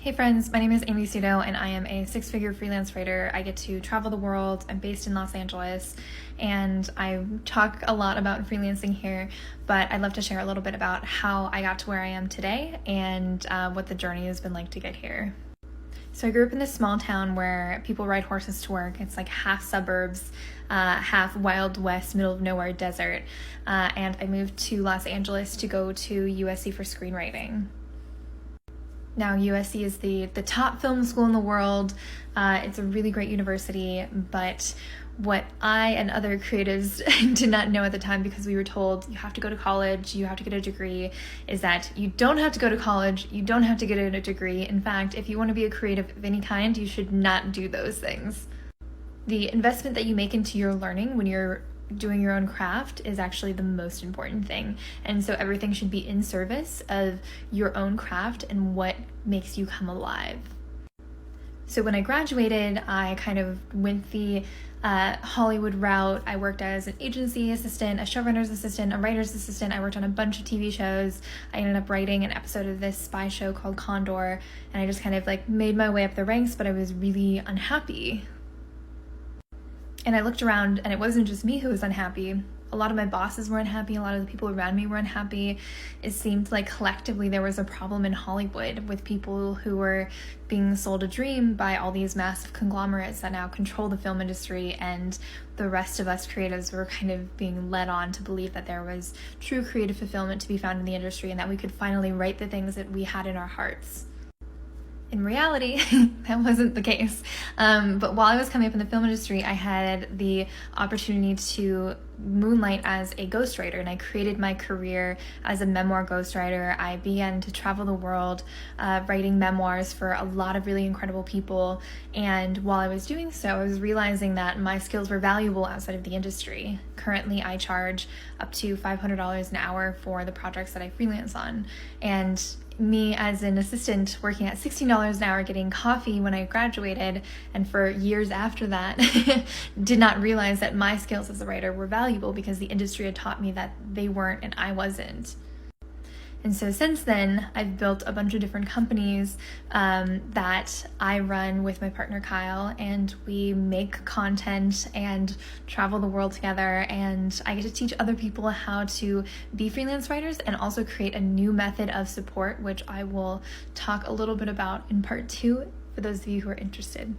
Hey friends, my name is Amy Sudo and I am a six-figure freelance writer. I get to travel the world. I'm based in Los Angeles and I talk a lot about freelancing here, but I'd love to share a little bit about how I got to where I am today and what the journey has been like to get here. So I grew up in this small town where people ride horses to work. It's like half suburbs, half Wild West, middle of nowhere desert. And I moved to Los Angeles to go to USC for screenwriting. Now, USC is the top film school in the world. It's a really great university, but what I and other creatives did not know at the time, because we were told you have to go to college, you have to get a degree, is that you don't have to go to college, you don't have to get a degree. In fact, if you want to be a creative of any kind, you should not do those things. The investment that you make into your learning when you're doing your own craft is actually the most important thing. And so everything should be in service of your own craft and what makes you come alive. So when I graduated, I kind of went the Hollywood route. I worked as an agency assistant, a showrunner's assistant, a writer's assistant. I worked on a bunch of TV shows. I ended up writing an episode of this spy show called Condor, and I just kind of like made my way up the ranks, but I was really unhappy. And I looked around and it wasn't just me who was unhappy. A lot of my bosses were unhappy. A lot of the people around me were unhappy. It seemed like collectively there was a problem in Hollywood with people who were being sold a dream by all these massive conglomerates that now control the film industry, and the rest of us creatives were kind of being led on to believe that there was true creative fulfillment to be found in the industry and that we could finally write the things that we had in our hearts. In reality, that wasn't the case. But while I was coming up in the film industry, I had the opportunity to moonlight as a ghostwriter, and I created my career as a memoir ghostwriter. I began to travel the world writing memoirs for a lot of really incredible people, and while I was doing so, I was realizing that my skills were valuable outside of the industry. Currently, I charge up to $500 an hour for the projects that I freelance on, and me as an assistant working at $16 an hour getting coffee when I graduated, and for years after that did not realize that my skills as a writer were valuable because the industry had taught me that they weren't and I wasn't. And so since then, I've built a bunch of different companies that I run with my partner Kyle, and we make content and travel the world together, and I get to teach other people how to be freelance writers and also create a new method of support, which I will talk a little bit about in part 2 for those of you who are interested.